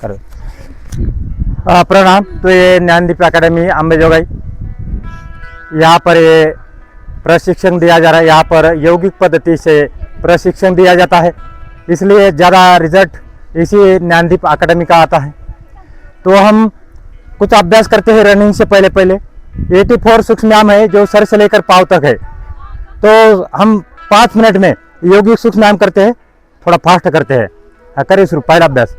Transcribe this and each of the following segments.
करो। प्रणाम। तो ये ज्ञानदीप एकेडमी अंबेजोगाई, यहाँ पर ये प्रशिक्षण दिया जा रहा है। यहाँ पर यौगिक पद्धति से प्रशिक्षण दिया जाता है, इसलिए ज़्यादा रिजल्ट इसी ज्ञानदीप एकेडमी का आता है। तो हम कुछ अभ्यास करते हैं रनिंग से पहले 84 सूक्ष्म व्यायाम है जो सर से लेकर पाँव तक है। तो हम 5 मिनट में यौगिक सूक्ष्म व्यायाम करते हैं, थोड़ा फास्ट करते हैं। करिए शुरू। पहला अभ्यास,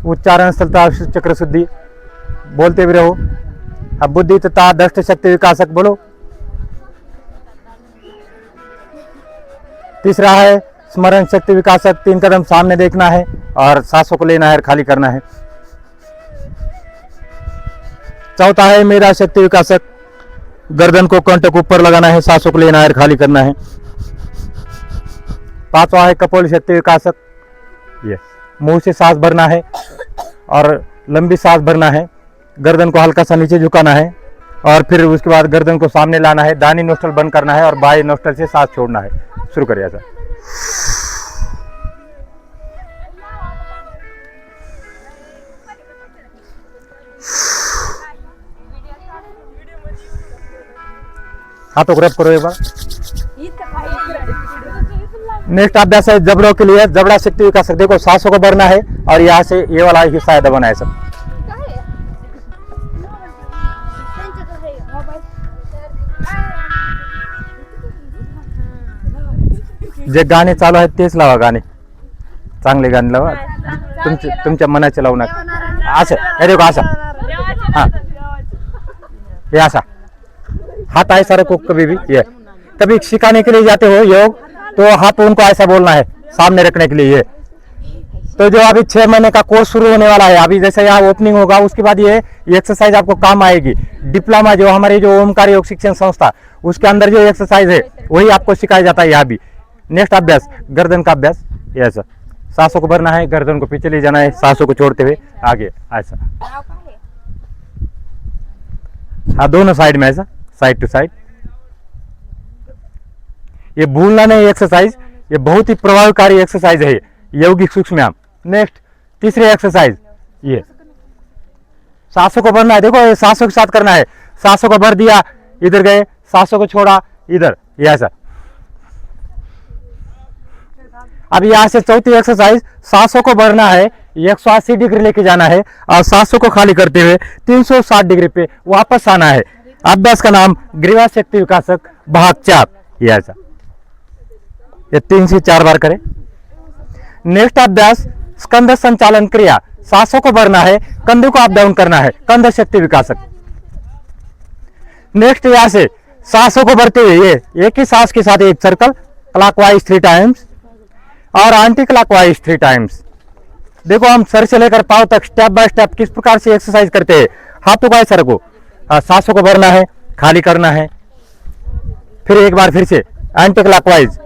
उच्चारण स्थलता चक्र शुद्धि, बोलते भी रहो। अब बुद्धि तथा दृष्टि शक्ति विकासक बोलो। तीसरा है स्मरण शक्ति विकासक, 3 कदम सामने देखना है और सांसों को लेना है और खाली करना है। चौथा है मेधा शक्ति विकासक, गर्दन को कंठ ऊपर लगाना है, सांसों को लेना है और खाली करना है। पांचवा है कपोल शक्ति विकासक, ये मुंह से सांस भरना है और लंबी सांस भरना है, गर्दन को हल्का सा नीचे झुकाना है और फिर उसके बाद गर्दन को सामने लाना है, दाहिनी नोस्ट्रल बंद करना है और बाएं नोस्ट्रल से सांस छोड़ना है। शुरू करिए ऐसा। हाथों को रब करो एक बार। नेक्स्ट अभ्यास है जबड़ों के लिए, जबड़ा शक्ति विकासक। देखो सांसों को भरना है और यहाँ से ये वाला हिस्सा दबाना है सब। जे गाणे चालू आहेत तेच लावा, गाणे चांगले गाणे लावा, तुमच्या मनाचे लावू नका। असं हे देखो, असा हाँ ये ऐसा हाथ ऐसा रखो। कभी भी ये कभी सिखाने के लिए जाते हो योग तो हाथ उनको ऐसा बोलना है सामने रखने के लिए। ये तो जो अभी 6 महीने का कोर्स शुरू होने वाला है, अभी जैसे यहाँ ओपनिंग होगा उसके बाद ये एक्सरसाइज आपको काम आएगी। डिप्लोमा जो हमारी जो ओमकार योग शिक्षण संस्था, उसके अंदर जो एक्सरसाइज है वही आपको सिखाया जाता है यहाँ भी। नेक्स्ट अभ्यास गर्दन का अभ्यास, ये ऐसा सांसों को भरना है, गर्दन को पीछे ले जाना है, सांसों को छोड़ते हुए आगे ऐसा। हाँ दोनों साइड में ऐसा, साइड टू साइड। ये भूलना नहीं एक्सरसाइज, ये बहुत ही प्रभावकारी एक्सरसाइज है यौगिक सूक्ष्म व्यायाम। नेक्स्ट तीसरी एक्सरसाइज, ये सांसों को भरना है। देखो ये सांसों के साथ करना है, सांसों को भर दिया, इधर गए, सांसों को छोड़ा इधर, ये ऐसा। अब यहाँ से चौथी एक्सरसाइज, सांसों को भरना है, 180 डिग्री लेके जाना है और सांसों को खाली करते हुए 360 डिग्री पे वापस आना है। अभ्यास का नाम ग्रीवा शक्ति विकासक भाग 4, ये ऐसा। ये 3 से 4 बार करें। नेक्स्ट अभ्यास स्कंद संचालन क्रिया, सांसों को भरना है, कंधे को अप डाउन करना है, कंध शक्ति विकासक। नेक्स्ट यहाँ से सांसों को भरते हुए ये एक ही सांस के साथ एक सर्कल क्लॉकवाइज 3 टाइम्स और एंटी क्लॉकवाइज 3 टाइम्स। देखो हम सर से लेकर पांव तक स्टेप बाय स्टेप किस प्रकार से एक्सरसाइज करते हैं। हाथों को ऐसा रखो, सांसों को भरना है, खाली करना है, फिर एक बार फिर से एंटी क्लॉकवाइज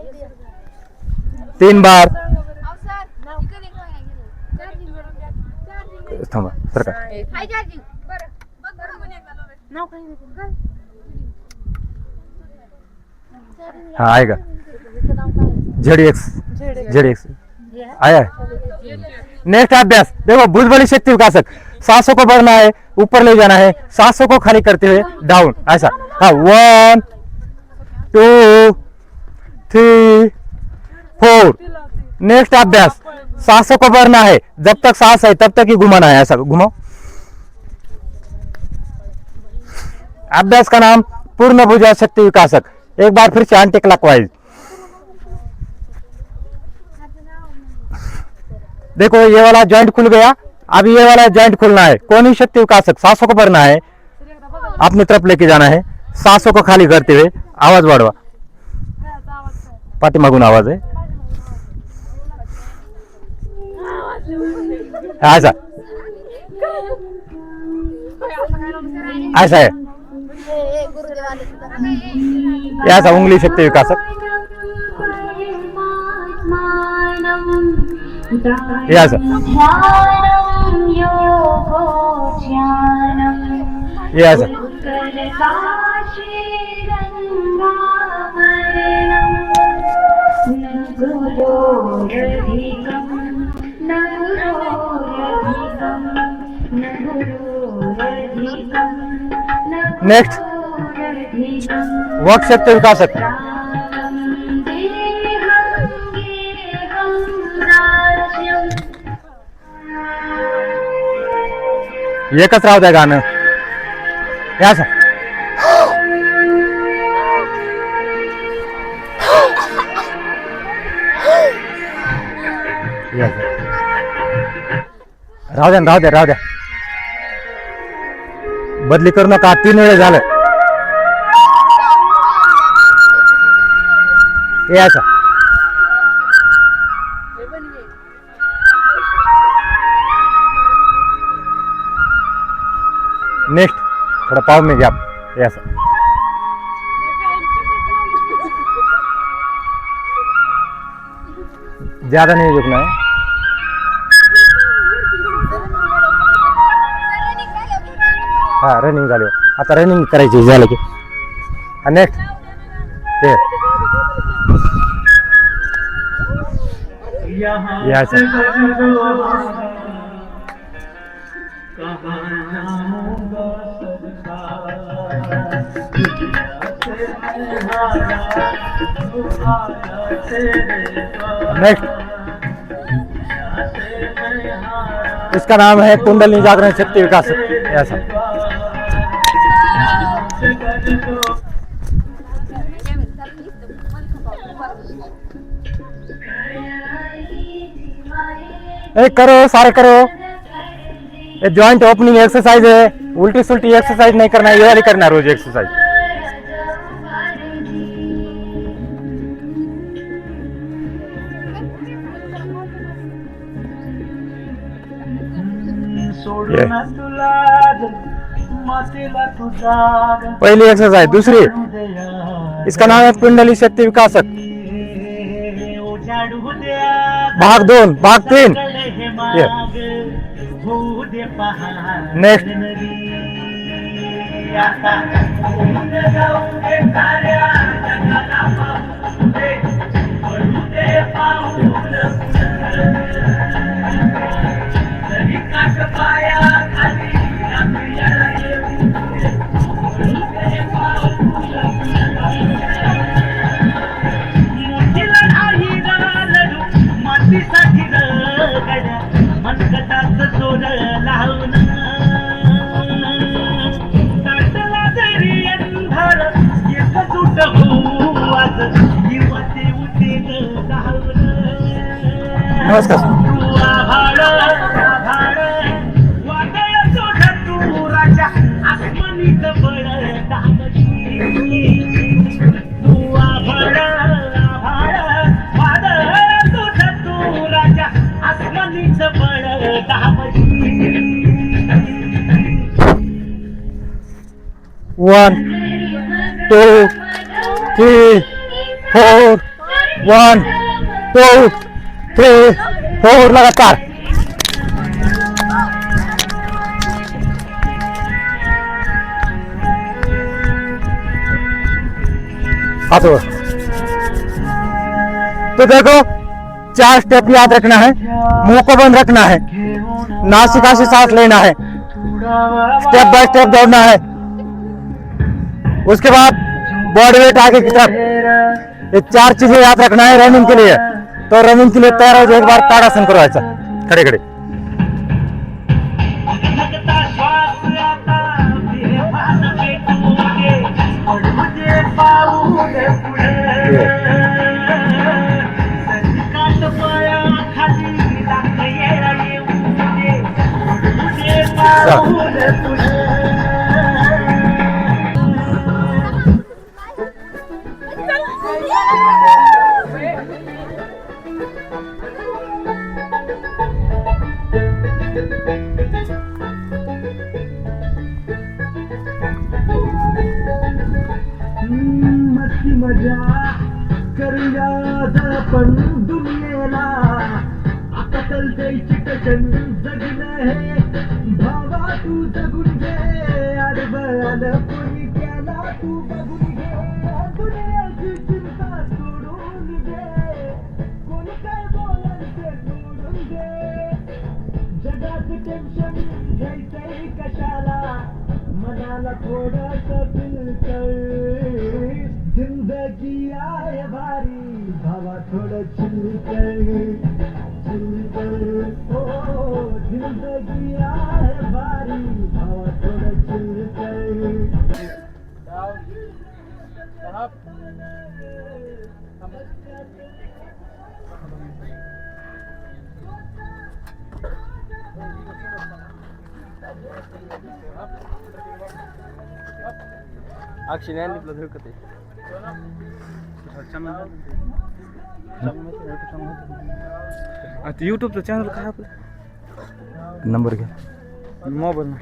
3 बार। हाँ आएगा, ZX आया है। नेक्स्ट अभ्यास देखो भुजबली शक्ति विकासक, सांसों को भरना है, ऊपर ले जाना है, सांसों को खाली करते हुए डाउन ऐसा। हाँ 1 2 3 4। नेक्स्ट अभ्यास सांसों को भरना है, जब तक सांस है तब तक ही घुमाना है, ऐसा घुमाओ। अभ्यास का नाम पूर्ण भुजा शक्ति विकासक। एक बार फिर से एंटी क्लॉकवाइज। देखो ये वाला जॉइंट खुल गया, अभी ये वाला जॉइंट खुलना है। कोनी शक्ति विकासक, सांसों को भरना है, अपनी तरफ लेके जाना है, सांसों को खाली करते हुए आवाज वाढवा, पाठीमागून आवाज है ऐसा ऐसा है, ऐसा उंगली शक्ति विकासक, ये ऐसा, ये ऐसा, नेक्स्ट वक शक्ती विकासक एकच राहू द्या गाणं या असं राहू द्या राहू द्या राहू द्या बदली करू नका 3 वेळे झालं हे असं नेक्स्ट थोड़ा पाव में गैप ऐसा ज्यादा नहीं झुकना है हाँ रनिंग झाली आता रनिंग करायची झालं की नेक्स्ट हे याचं नेक्स्ट इसका नाम है कुंडलिनी जागरण शक्ति विकास ऐसा करो सारे करो ये जॉइंट ओपनिंग एक्सरसाइज है उल्टी सुल्टी एक्सरसाइज नहीं करना है ये वाली करना है रोज एक्सरसाइज पहली एक्सरसाइज दूसरी इसका नाम है कुंडली शक्ति विकासक भाग 2 भाग 3 नेक्स्ट नमस्कार One, 2, 3, 4 1, 2, 3, 4 लगातार हाथ तो देखो 4 स्टेप याद रखना है मुंह को बंद रखना है नासिका से सांस लेना है स्टेप बाय स्टेप दौड़ना है उसके बाद बॉडी वेट आगे की तरफ ये 4 चीजें याद रखना है रनिंग के लिए तो रनिंग के लिए तैयार हो जाए एक बार ताड़ासन करो ऐसा खड़े खड़े मजा करूया आपण दुनियेला आता चलते चिकटन जगलं हे भावा तू जगून घे आडबळालं कोणी त्याला तू बघून घे दुनियाची चिंता सोडून घे कोणी जरा थोड़ा सा दिल कर, जिंदगी आए भारी भावा थोड़ा चिल कर, ओ जिंदगी आए भारी भावा थोड़ा चिल कर. अक्षय लिपला धुळकत आता यूट्यूबचं चॅनल काय आपलं नंबर घ्या, मोबाईल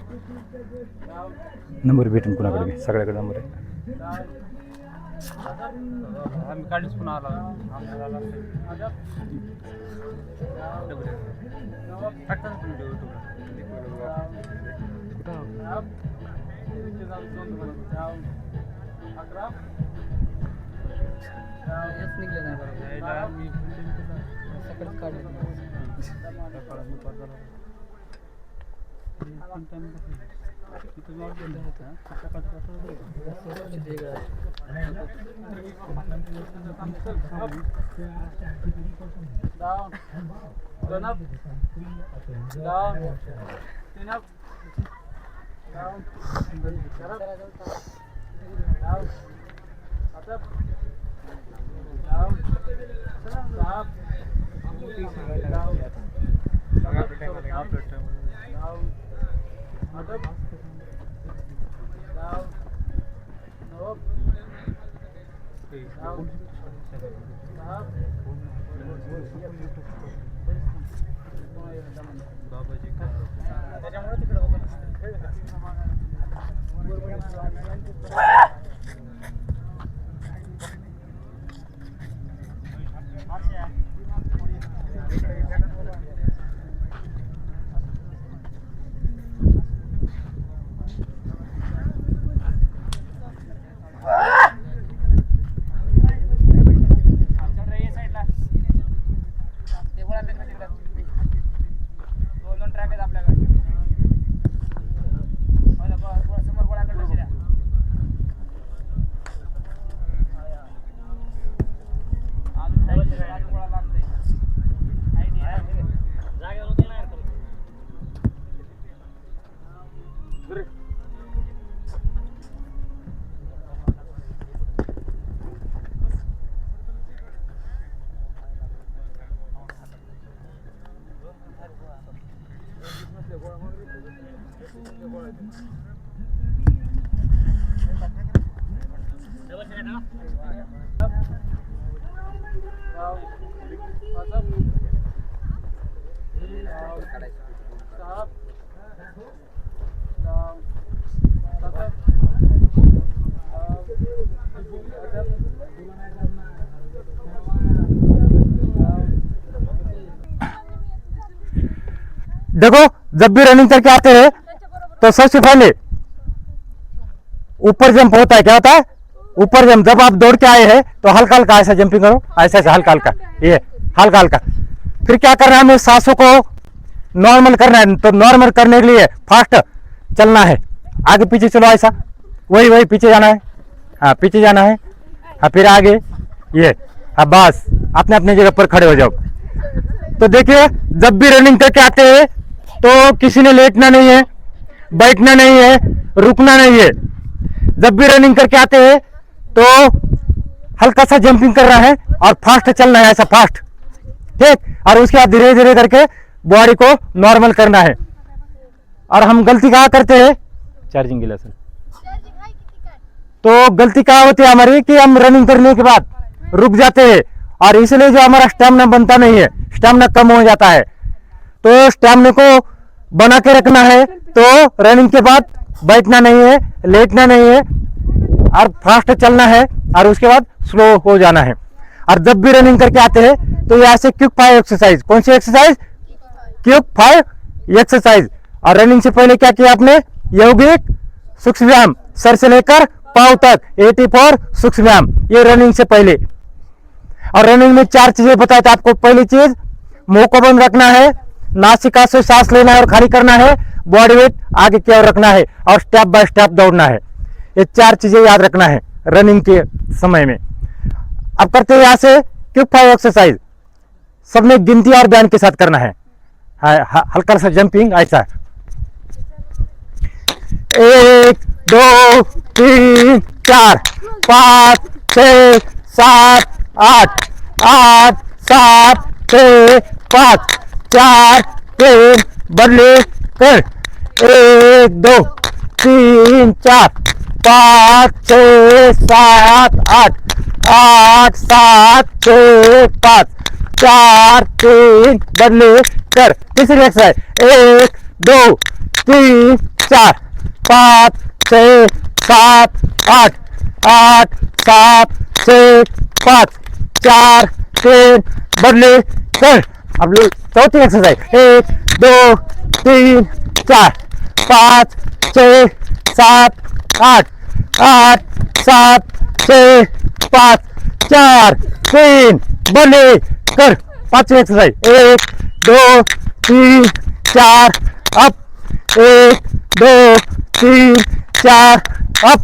नंबर भेटून कुणाकडे घे, सगळ्याकडे नंबर आहे. आम्ही काढलीच पण आला निघले नाही सकाळीच काढले देखो जब भी रनिंग करके आते हैं तो सबसे पहले ऊपर जंप होता है, क्या होता है ऊपर जंप. जब आप दौड़ के आए हैं तो हल्का हल्का ऐसा जंपिंग करो, ऐसा ऐसा हल्का हल्का, ये हल्का हल्का. फिर क्या करना है, हमें सांसों को नॉर्मल करना है. तो नॉर्मल करने के लिए फास्ट चलना है, आगे पीछे चलो ऐसा, वही वही पीछे जाना है, हाँ पीछे जाना है, हाँ फिर आगे ये, हाँ बस अपने अपने जगह पर खड़े हो जाओ. तो देखिए जब भी रनिंग करके आते हैं तो किसी ने लेटना नहीं है, बैठना नहीं है, रुकना नहीं है. जब भी रनिंग करके आते हैं तो हल्का सा जंपिंग करना है और फास्ट चलना है, ऐसा फास्ट, ठीक. और उसके बाद धीरे धीरे करके बॉडी को नॉर्मल करना है. और हम गलती कहाँ करते हैं, चार्जिंग गिला सर, तो गलती कहाँ होती है हमारी कि हम रनिंग करने के बाद रुक जाते हैं और इसलिए जो हमारा स्टैमिना बनता नहीं है, स्टैमिना कम हो जाता है. तो स्टैमिना को बना के रखना है. तो रनिंग के बाद बैठना नहीं है, लेटना नहीं है और फास्ट चलना है और उसके बाद स्लो हो जाना है. और जब भी रनिंग करके आते हैं तो ये ऐसे क्विक 5 एक्सरसाइज, कौन सी एक्सरसाइज, क्विक 5 एक्सरसाइज. और रनिंग से पहले क्या किया आपने, यौगिक सूक्ष्म व्यायाम सर से लेकर पांव तक 84 सूक्ष्म व्यायाम, ये रनिंग से पहले. और रनिंग में 4 चीजें बताए थे आपको. पहली चीज मुंह को बंद रखना है, नासिका से सांस लेना है और खाली करना है, बॉडी वेट आगे की ओर रखना है और स्टेप बाय स्टेप दौड़ना है। ये 4 चीजें याद रखना है रनिंग के समय में। अब करते हैं यहाँ से क्विक 5 एक्सरसाइज, सब में गिनती और बयान के साथ करना है। हल्का सा जंपिंग ऐसा, 1 2 3 4 5 6 7 8 8 7 6 5 4 3 बदले कर, 1 2 3 4 5 6 7 8 8 7 6 5 4 3 बदले कर। तीसरी एक्सरसाइज, 1 2 3 4 5 6 7 8 8 7 6 5 4 3 बदले कर। अब चौथी एक्सरसाइज, 1 2 3 4 5 6 7 8 8 7 6 5 4 3 बदले कर। पांचवी एक्सरसाइज, 1 2 3 4 अप, 1 2 3 4 अप,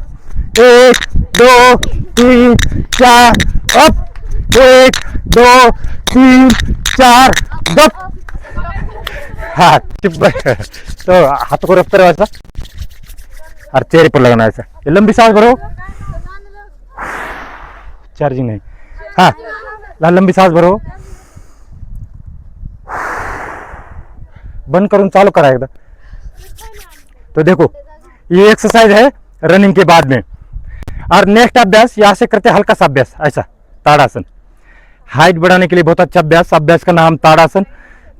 1 2 3 4 अप, 1 2 3 4 दब। हाँ तो हाथों को रफ करवाएगा और चेहरे पर लगाना ऐसा। ये लंबी सांस भरो, चार्जिंग नहीं। हाँ लंबी सांस भरो, बंद करूँ चालू करा एकदा। तो देखो ये एक्सरसाइज है रनिंग के बाद में। और नेक्स्ट अभ्यास यहाँ से करते हैं हल्का सा अभ्यास ऐसा, ताड़ासन। हाइट बढ़ाने के लिए बहुत अच्छा अभ्यास। अभ्यास का नाम ताड़ासन।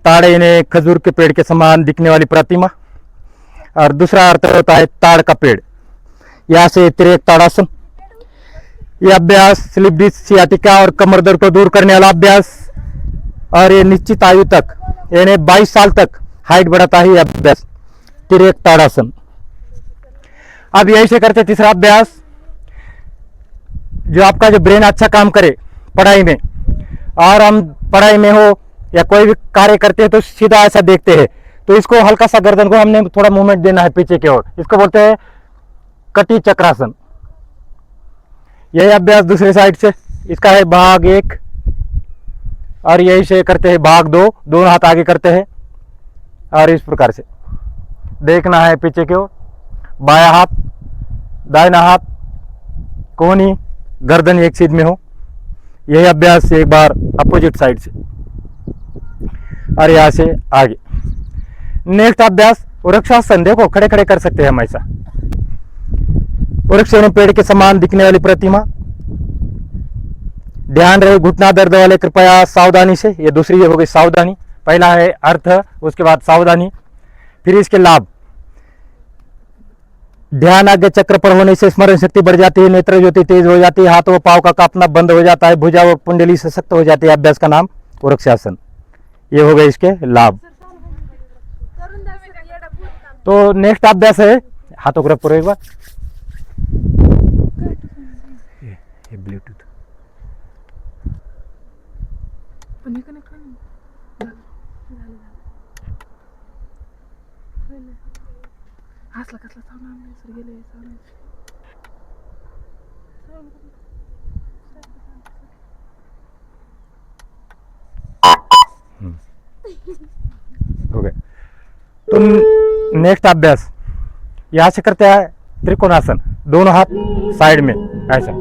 ताड़े ने खजूर के पेड़ के समान दिखने वाली प्रतिमा, और दूसरा अर्थ होता है ताड़ का पेड़। यहाँ से तिरेक ताड़ासन। यह अभ्यास स्लिप डिस्क, सियाटिका और कमर दर्द को दूर करने वाला अभ्यास, और ये निश्चित आयु तक यानी 22 साल तक हाइट बढ़ाता है यह अभ्यास, तिरेक ताड़ासन। अब यही से करते तीसरा अभ्यास, जो आपका जो ब्रेन अच्छा काम करे पढ़ाई में, और हम पढ़ाई में हो या कोई भी कार्य करते हैं तो सीधा ऐसा देखते हैं, तो इसको हल्का सा गर्दन को हमने थोड़ा मूवमेंट देना है पीछे की ओर। इसको बोलते हैं कटी चक्रासन। यही अभ्यास दूसरी साइड से, इसका है भाग 1, और यही से करते हैं भाग 2। दोनों हाथ आगे करते हैं और इस प्रकार से देखना है पीछे की ओर। बायां हाथ, दाहिना हाथ, कोहनी, गर्दन एक सीध में हो। यही अभ्यास एक बार अपोजिट साइड से और यहाँ से आगे। नेक्स्ट अभ्यास वृक्षासन। देखो खड़े खड़े कर सकते हैं हम ऐसा। वृक्ष पेड़ के समान दिखने वाली प्रतिमा। ध्यान रहे घुटना दर्द वाले कृपया सावधानी से। ये दूसरी हो गई सावधानी। पहला है अर्थ, उसके बाद सावधानी, फिर इसके लाभ। ध्यान आगे चक्र पर होने से स्मरण शक्ति बढ़ जाती है, नेत्र ज्योति तेज हो जाती है, हाथ व पांव का कांपना बंद हो जाता है, भुजा व कुंडली सशक्त हो जाती है। अभ्यास का नाम वृक्षासन। ये हो गए इसके लाभ। तो नेक्स्ट अभ्यास है, हाथों को रख करो एक बार। ये ब्लूटूथ हो गए। तो नेक्स्ट अभ्यास यहां से करते हैं त्रिकोणासन। दोनों हाथ साइड में ऐसा।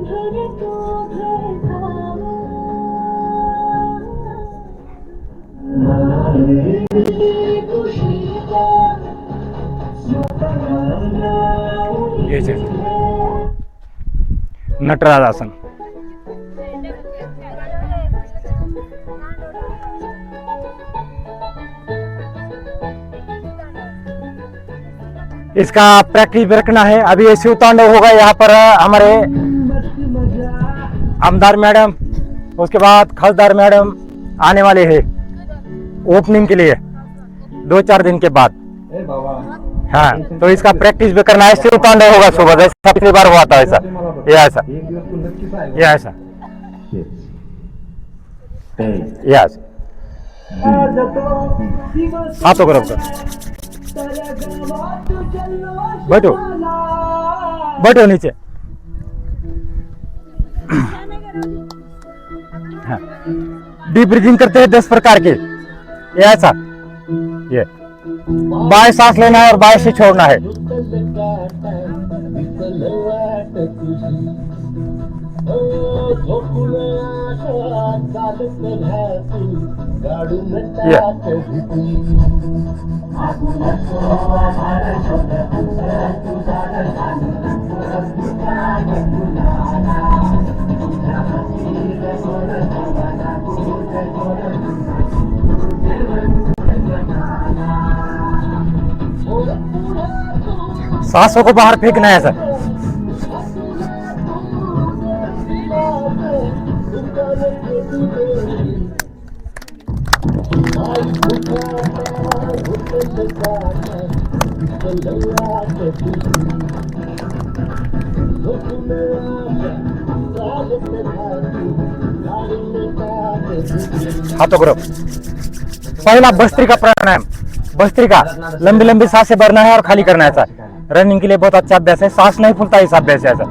ये नटराज आसन। इसका प्रैक्टिस भी रखना है। अभी ये शिव तांडव होगा यहाँ पर। हमारे आमदार मैडम, उसके बाद खासदार मैडम आने वाले हैं ओपनिंग के लिए 2-4 दिन के बाद। हाँ, तो इसका प्रैक्टिस भी करना है। शिव तांडव होगा सुबह, जैसा पिछली बार हुआ था ऐसा। ये ऐसा, ये ऐसा, ये ऐसा। हाथों को रखो। बैठो बैठो नीचे। हाँ। डीप ब्रीथिंग करते हैं 10 प्रकार के। ये ऐसा, ये बाएं सांस लेना है और बाएं से छोड़ना है। ये सांसों को बाहर फेंकना है सर। हाथों करो। पहला भस्त्रिका प्राणायाम। भस्त्रिका, लंबी लंबी सांसें भरना है और खाली करना है सर। रनिंग के लिए बहुत अच्छा अभ्यास है, सांस नहीं फूलता इस अभ्यास है सर।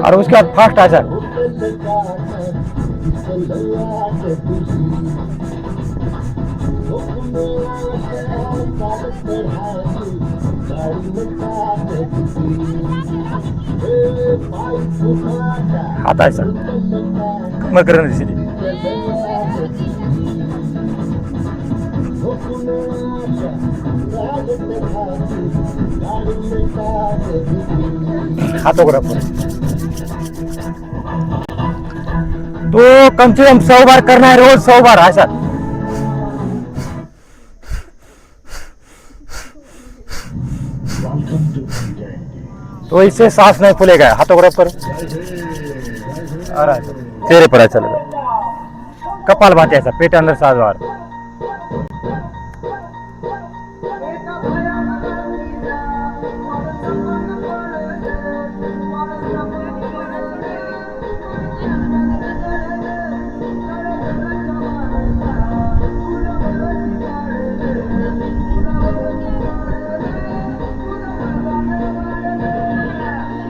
और उसके बाद फास्ट आ सर। आता है सर, कमर करने सीधी। हाथों को रखो। तो कम से कम 100 बार करना है रोज, 100 बार। ऐसा तो इससे सांस नहीं फूलेगा। हाथों को रख करो। चेहरे पर चलेगा। कपाल भाती ऐसा, पेट अंदर 7 बार।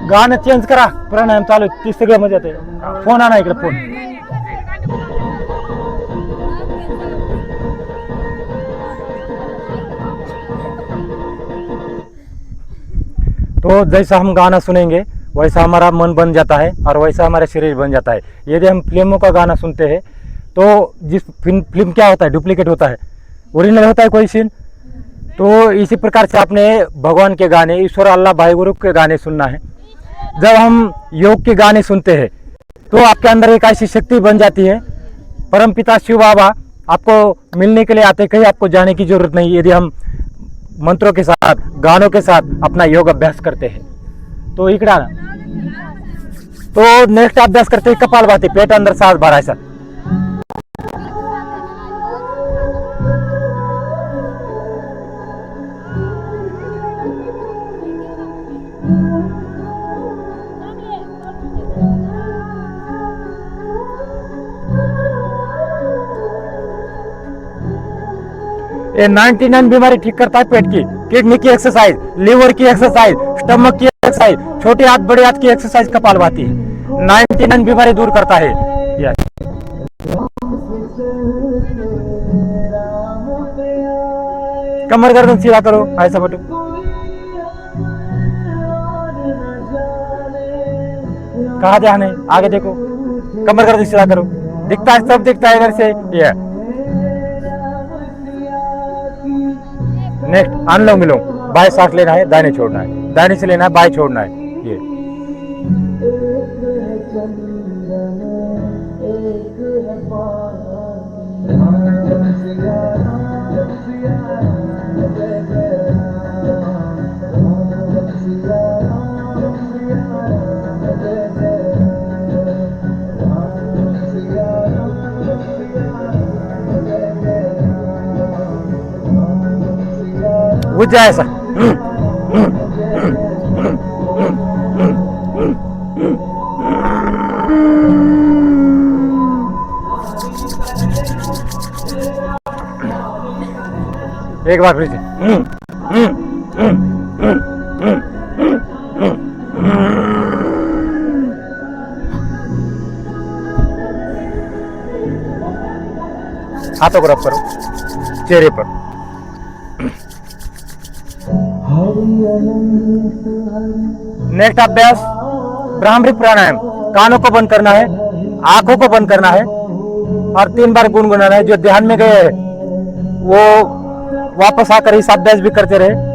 गाणं चेंज करा, प्राणायाम चालू ती सगळं मजा येते। फोन आणा इकडे, फोन। तो जैसा हम गाना सुनेंगे वैसा हमारा मन बन जाता है और वैसा हमारा शरीर बन जाता है। यदि हम फिल्मों का गाना सुनते हैं तो जिस फिल्म क्या होता है, डुप्लीकेट होता है, ओरिजिनल होता है कोई सीन। तो इसी प्रकार से आपने भगवान के गाने, ईश्वर अल्लाह भाई गुरु के गाने सुनना है। जब हम योग के गाने सुनते हैं तो आपके अंदर एक ऐसी शक्ति बन जाती है। परमपिता शिव बाबा आपको मिलने के लिए आते, कहीं आपको जाने की जरूरत नहीं, यदि हम मंत्रों के साथ, गानों के साथ अपना योग अभ्यास करते हैं। तो इकड़ा ना, तो नेक्स्ट अभ्यास करते हैं कपालभाति, पेट अंदर 7 बार ऐसा। ये 99 बीमारी ठीक करता है पेट की, किडनी की एक्सरसाइज, लीवर की एक्सरसाइज, स्टमक की एक्सरसाइज, छोटे हाथ बड़े हाथ की एक्सरसाइज कपालभाति 99 बीमारी दूर करता है। कमर गर्दन सीधा करो, ऐसा बैठो। कहाँ ध्यान है, आगे देखो। कमर गर्दन सीधा करो, दिखता है, सब दिखता है इधर से। ये नेक्स्ट अनुलोम विलोम। बाएं सांस लेना है, दाहिने छोड़ना है, दाहिने से लेना है, बाएं छोड़ना है। ये बुझ जाए ऐसा। एक बार फिर से। हाथों को रब करो चेहरे पर। नेक्स्ट अभ्यास भ्रामरी प्राणायाम। कानों को बंद करना है, आंखों को बंद करना है और 3 बार गुनगुनाना है। जो ध्यान में गए वो वापस आकर इस अभ्यास भी करते रहे।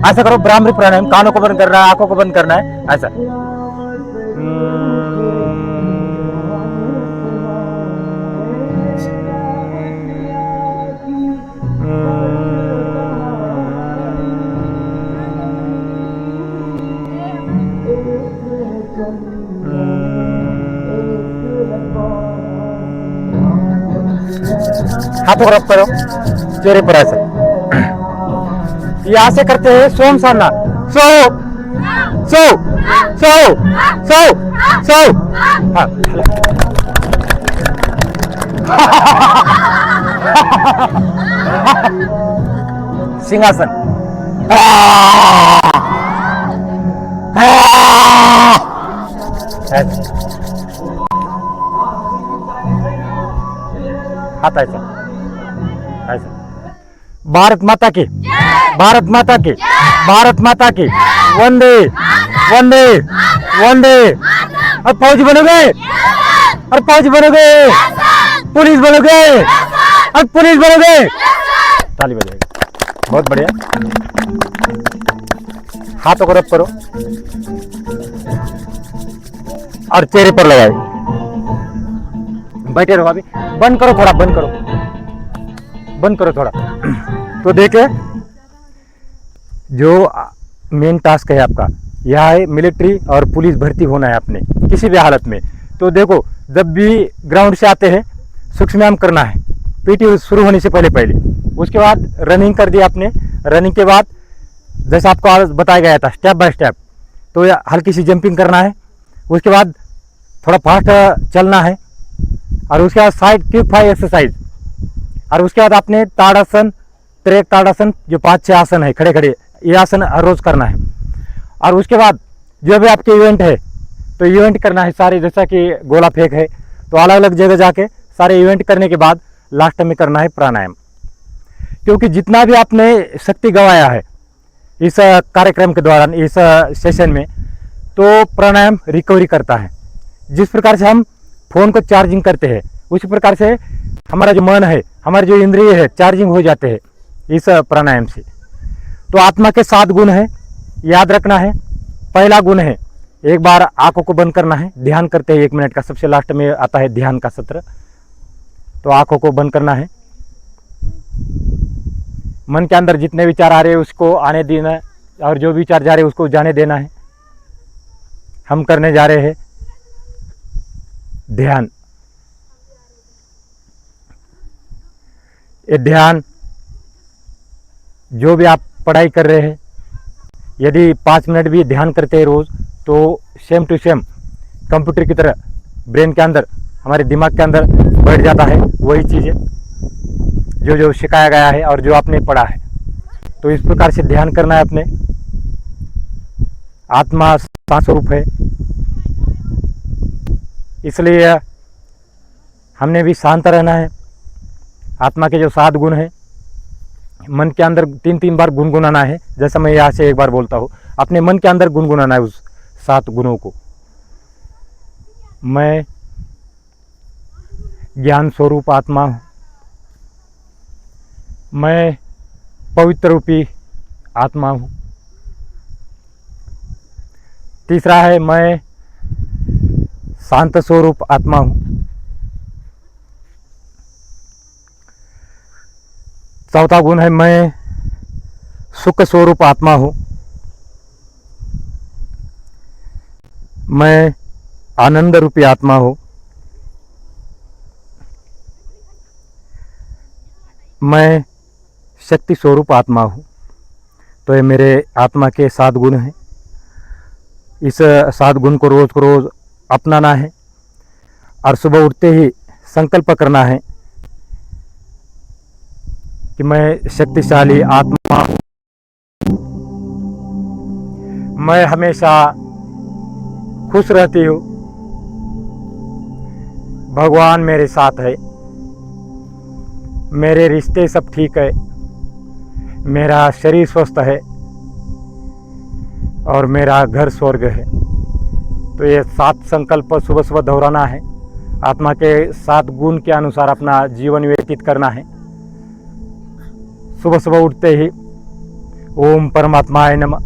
ऐसा करो, भ्रामरी प्राणायाम। कानों को बंद करना है, आंखों को बंद करना है, ऐसा। हाथों को रब करो चेहरे पर ऐसा। ये ऐसे करते हैं सोम सामना। सो सो सो सो सो। हाँ सिंहासन। हाथ ऐसा ऐसा। भारत माता की, भारत माता की, भारत माता की। वंदे वंदे वंदे। और फौजी बनोगे, और फौजी बनोगे, पुलिस बनोगे, और पुलिस बनोगे। ताली बजाएगी। बहुत बढ़िया। हाथों को रब करो और चेहरे पर लगाए। बैठे रहो। अभी बंद करो, थोड़ा बंद करो, बंद करो थोड़ा। तो देखे जो मेन टास्क है आपका, यह है मिलिट्री और पुलिस भर्ती होना है आपने किसी भी हालत में। तो देखो, जब भी ग्राउंड से आते हैं सूक्ष्म व्यायाम करना है पीटी शुरू होने से पहले पहले। उसके बाद रनिंग कर दिया आपने। रनिंग के बाद जैसा आपको आज बताया गया था स्टेप बाय स्टेप, तो हल्की सी जंपिंग करना है। उसके बाद थोड़ा फास्ट चलना है और उसके बाद साइड क्विक फायर एक्सरसाइज। और उसके बाद आपने ताड़ासन, त्रिक ताड़ासन, जो 5-6 आसन है खड़े खड़े, ये आसन हर रोज करना है। और उसके बाद जो भी आपके इवेंट है तो इवेंट करना है सारे, जैसा कि गोला फेंक है तो अलग अलग जगह जाके सारे इवेंट करने के बाद लास्ट में करना है प्राणायाम। क्योंकि जितना भी आपने शक्ति गंवाया है इस कार्यक्रम के दौरान, इस सेशन में, तो प्राणायाम रिकवरी करता है। जिस प्रकार से हम फोन को चार्जिंग करते हैं उसी प्रकार से हमारा जो मन है, हमारे जो इंद्रिय है, चार्जिंग हो जाते हैं इस प्राणायाम से। तो आत्मा के 7 गुण है, याद रखना है। पहला गुण है, एक बार आंखों को बंद करना है, ध्यान करते हैं 1 मिनट का। सबसे लास्ट में आता है ध्यान का सत्र। तो आंखों को बंद करना है। मन के अंदर जितने विचार आ रहे हैं उसको आने देना है और जो विचार जा रहे हैं उसको जाने देना है। हम करने जा रहे हैं ध्यान। ये ध्यान, जो भी आप पढ़ाई कर रहे हैं, यदि 5 मिनट भी ध्यान करते हैं रोज, तो सेम टू सेम कंप्यूटर की तरह ब्रेन के अंदर, हमारे दिमाग के अंदर बैठ जाता है वही चीज़ें जो जो सिखाया गया है और जो आपने पढ़ा है। तो इस प्रकार से ध्यान करना है अपने। आत्मा सांस स्वरूप है, इसलिए हमने भी शांत रहना है। आत्मा के जो 7 गुण हैं, मन के अंदर 3-3 बार गुनगुनाना है। जैसा मैं यहाँ से एक बार बोलता हूँ, अपने मन के अंदर गुनगुनाना है उस 7 गुणों को। मैं ज्ञान स्वरूप आत्मा हूँ, मैं पवित्र रूपी आत्मा हूँ। तीसरा है, मैं शांत स्वरूप आत्मा हूँ। चौथा गुण है, मैं सुख स्वरूप आत्मा हूँ। मैं आनंद रूपी आत्मा हूँ। मैं शक्ति स्वरूप आत्मा हूँ। तो ये मेरे आत्मा के 7 गुण हैं। इस 7 गुण को रोज़ अपनाना है और सुबह उठते ही संकल्प करना है कि मैं शक्तिशाली आत्मा हूँ। मैं हमेशा खुश रहती हूँ। भगवान मेरे साथ है। मेरे रिश्ते सब ठीक है। मेरा शरीर स्वस्थ है और मेरा घर स्वर्ग है। तो ये 7 संकल्प सुबह सुबह दोहराना है। आत्मा के 7 गुण के अनुसार अपना जीवन व्यतीत करना है। सुबह सुबह उठते ही ओम परमात्माय नमः,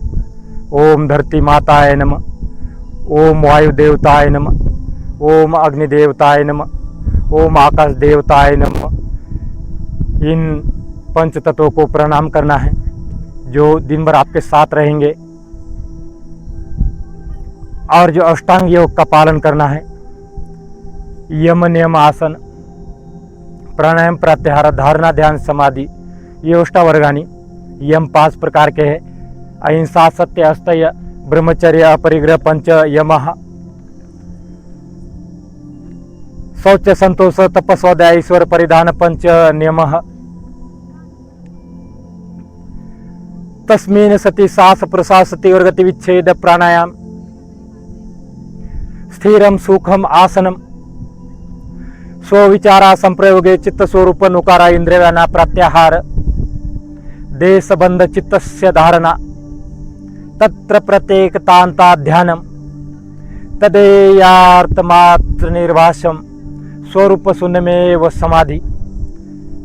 ओम धरती माताय नमः, ओम वायु देवताय नमः, ओम अग्नि देवताय नमः, ओम आकाश देवताय नमः। इन 5 तत्वों को प्रणाम करना है जो दिन भर आपके साथ रहेंगे। और जो अष्टांग योग का पालन करना है, यम नियम आसन, प्राणायाम प्रत्याहार धारणा ध्यान समाधि, ये अष्टावर्गानी यम 5 प्रकार के हैं। अहिंसा सत्य अस्तय ब्रह्मचर्य अपरिग्रह पंच यमः, शौच संतोष तपस्वाध्याय ईश्वर परिधान पंच नियमः। तस्मिन् सति सांस प्रश्वास तीव्र गति विच्छेद प्राणायाम, स्थिरम सुखम आसनम, स्वविचारा संप्रयोगे चित्त स्वरूप नुकारा इंद्रियाना प्रत्याहार, देशबंध चित्तस्य धारणा, तत्र प्रत्येकतांता ध्यानम, तदेयार्थमात्र निर्भाषम, स्वरूप शून्य में व समाधि।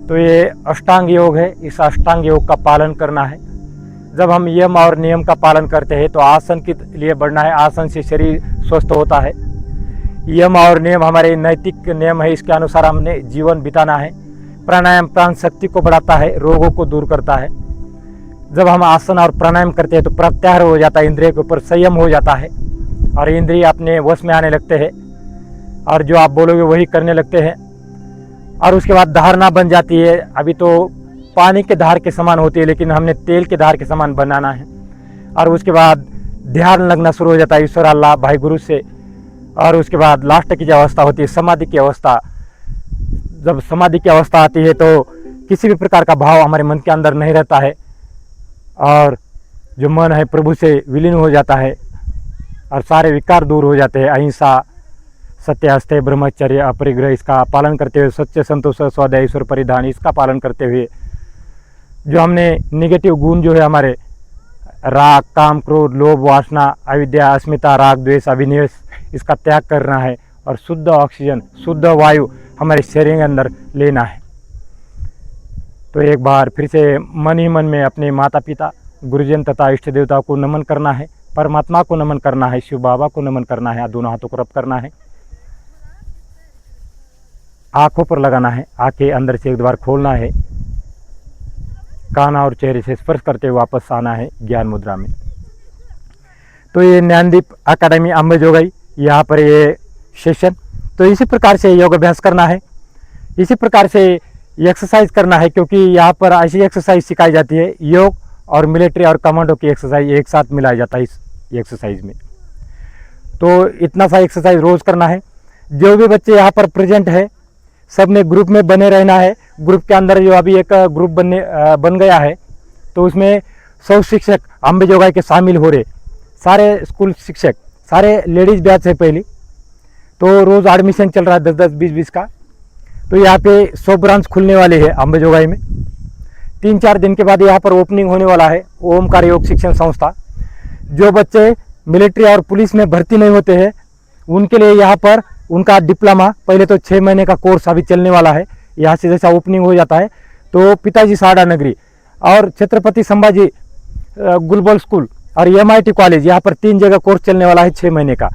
तो ये अष्टांग योग है। इस अष्टांग योग का पालन करना है। जब हम यम और नियम का पालन करते हैं तो आसन के लिए बढ़ना है। आसन से शरीर स्वस्थ होता है। यम और नियम हमारे नैतिक नियम है, इसके अनुसार हमने जीवन बिताना है। प्राणायाम प्राण शक्ति को बढ़ाता है, रोगों को दूर करता है। जब हम आसन और प्राणायाम करते हैं तो प्रत्याहार हो जाता है, इंद्रिय के ऊपर संयम हो जाता है और इंद्रिय अपने वश में आने लगते हैं और जो आप बोलोगे वही करने लगते हैं। और उसके बाद धारणा बन जाती है। अभी तो पानी के धार के समान होती है, लेकिन हमने तेल के धार के समान बनाना है। और उसके बाद ध्यान लगना शुरू हो जाता है ईश्वर अल्लाह भाई गुरु से। और उसके बाद लास्ट की जो अवस्था होती है समाधि की अवस्था। जब समाधि की अवस्था आती है तो किसी भी प्रकार का भाव हमारे मन के अंदर नहीं रहता है और जो मन है प्रभु से विलीन हो जाता है और सारे विकार दूर हो जाते हैं। अहिंसा सत्य अस्तेय ब्रह्मचर्य अपरिग्रह, इसका पालन करते हुए सच्चे संतोष स्वाध्याय ईश्वर परिधान, इसका पालन करते हुए जो हमने निगेटिव गुण जो है हमारे राग काम क्रोध लोभ वासना अविद्या अस्मिता राग द्वेष अभिनिवेश, इसका त्याग करना है और शुद्ध ऑक्सीजन शुद्ध वायु हमारे शरीर के अंदर लेना है। तो एक बार फिर से मन ही मन में अपने माता पिता गुरुजन तथा इष्ट देवता को नमन करना है, परमात्मा को नमन करना है, शिव बाबा को नमन करना है। दोनों हाथों को रब करना है, आंखों पर लगाना है, आंखें अंदर से एक बार खोलना है, कान और चेहरे से स्पर्श करते हुए वापस आना है ज्ञान मुद्रा में। तो ये ज्ञानदीप अकेडमी अंबेजोगाई, यहाँ पर ये सेशन। तो इसी प्रकार से योग अभ्यास करना है, इसी प्रकार से एक्सरसाइज करना है, क्योंकि यहाँ पर ऐसी एक्सरसाइज सिखाई जाती है। योग और मिलिट्री और कमांडो की एक्सरसाइज एक साथ मिलाया जाता है इस एक्सरसाइज में। तो इतना सा एक्सरसाइज रोज़ करना है। जो भी बच्चे यहाँ पर प्रेजेंट है सब ने ग्रुप में बने रहना है। ग्रुप के अंदर जो अभी एक ग्रुप बन गया है तो उसमें 100 शिक्षक अंबेजोगाई के शामिल हो रहे, सारे स्कूल शिक्षक, सारे लेडीज़ बैच है पहली। तो रोज़ एडमिशन चल रहा है 10-10 20-20 का। तो यहाँ पे 100 ब्रांच खुलने वाले हैं अंबेजोगाई में। 3-4 दिन के बाद यहाँ पर ओपनिंग होने वाला है ओमकार योग शिक्षण संस्था। जो बच्चे मिलिट्री और पुलिस में भर्ती नहीं होते हैं उनके लिए यहाँ पर उनका डिप्लोमा, पहले तो 6 महीने का कोर्स अभी चलने वाला है। यहाँ से जैसा ओपनिंग हो जाता है तो पिताजी साड़ा नगरी और छत्रपति संभाजी गुलबल स्कूल और MIT कॉलेज, यहाँ पर 3 जगह कोर्स चलने वाला है 6 महीने का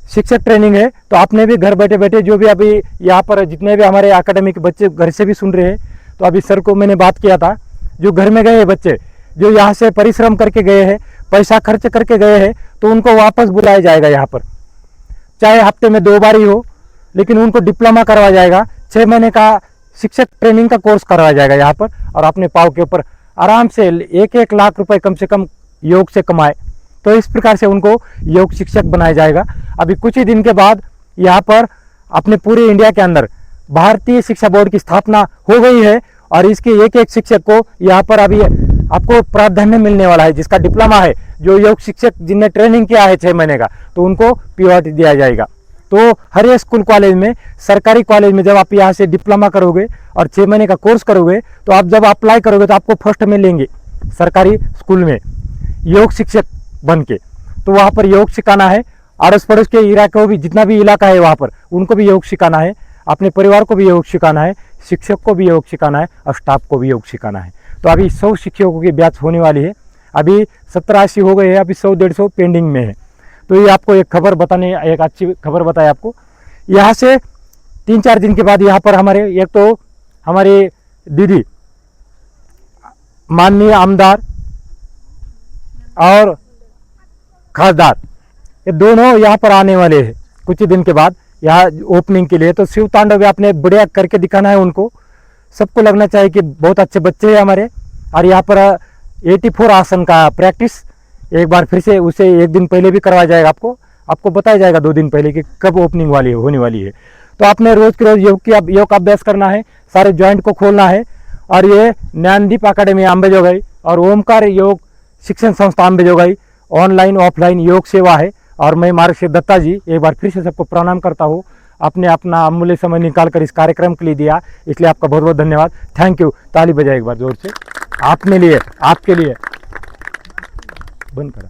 शिक्षक ट्रेनिंग है। तो आपने भी घर बैठे बैठे जो भी अभी यहाँ पर जितने भी हमारे एकेडमी के बच्चे घर से भी सुन रहे हैं, तो अभी सर को मैंने बात किया था, जो घर में गए हैं बच्चे, जो यहाँ से परिश्रम करके गए हैं, पैसा खर्च करके गए हैं, तो उनको वापस बुलाया जाएगा यहाँ पर चाहे हफ्ते में 2 बार ही हो, लेकिन उनको डिप्लोमा करवाया जाएगा। 6 महीने का शिक्षक ट्रेनिंग का कोर्स करवाया जाएगा यहाँ पर, और अपने पाँव के ऊपर आराम से 1-1 लाख रुपए कम से कम योग से कमाए। तो इस प्रकार से उनको योग शिक्षक बनाया जाएगा। अभी कुछ ही दिन के बाद यहाँ पर अपने पूरे इंडिया के अंदर भारतीय शिक्षा बोर्ड की स्थापना हो गई है, और इसके एक शिक्षक को यहाँ पर अभी आपको प्राधान्य मिलने वाला है। जिसका डिप्लोमा है, जो योग शिक्षक जिनने ट्रेनिंग किया है 6 महीने का, तो उनको पीओटी दिया जाएगा। तो हर एक स्कूल कॉलेज में, सरकारी कॉलेज में जब आप यहाँ से डिप्लोमा करोगे और 6 महीने का कोर्स करोगे, तो आप जब अप्लाई करोगे तो आपको फर्स्ट में लेंगे सरकारी स्कूल में योग शिक्षक बन के। तो वहाँ पर योग सिखाना है, अड़ोस पड़ोस के इलाके को भी, जितना भी इलाका है वहाँ पर उनको भी योग सिखाना है, अपने परिवार को भी योग सिखाना है, शिक्षक को भी योग सिखाना है, और स्टाफ को भी योग सिखाना है। तो अभी 100 शिक्षकों की बैच होने वाली है। अभी 70-80 हो गए हैं, अभी 100-150 पेंडिंग में है। तो ये आपको एक खबर बताने, एक अच्छी खबर बताए आपको। यहाँ से 3-4 दिन के बाद यहाँ पर हमारे, एक तो हमारे दीदी माननीय आमदार और खासदार, ये दोनों यहाँ पर आने वाले हैं कुछ ही दिन के बाद यहाँ ओपनिंग के लिए। तो शिव तांडव आपने बढ़िया करके दिखाना है उनको, सबको लगना चाहिए कि बहुत अच्छे बच्चे हैं हमारे। और यहाँ पर 84 आसन का प्रैक्टिस एक बार फिर से, उसे 1 दिन पहले भी करवाया जाएगा, आपको बताया जाएगा 2 दिन पहले कि कब ओपनिंग होने वाली है। तो आपने रोज के रोज योग का अभ्यास करना है, सारे जॉइंट को खोलना है। और ये ज्ञानदीप अकेडमी अंबेजोगाई और ओमकार योग शिक्षण संस्था अंबेजोगाई ऑनलाइन ऑफलाइन योग सेवा है। और मैं मार्गशीर दत्ता जी एक बार फिर से सबको प्रणाम करता हूँ। आपने अपना अमूल्य समय निकाल कर इस कार्यक्रम के लिए दिया, इसलिए आपका बहुत बहुत धन्यवाद। Thank you. ताली बजाए एक बार जोर से आपके लिए। बंद करा।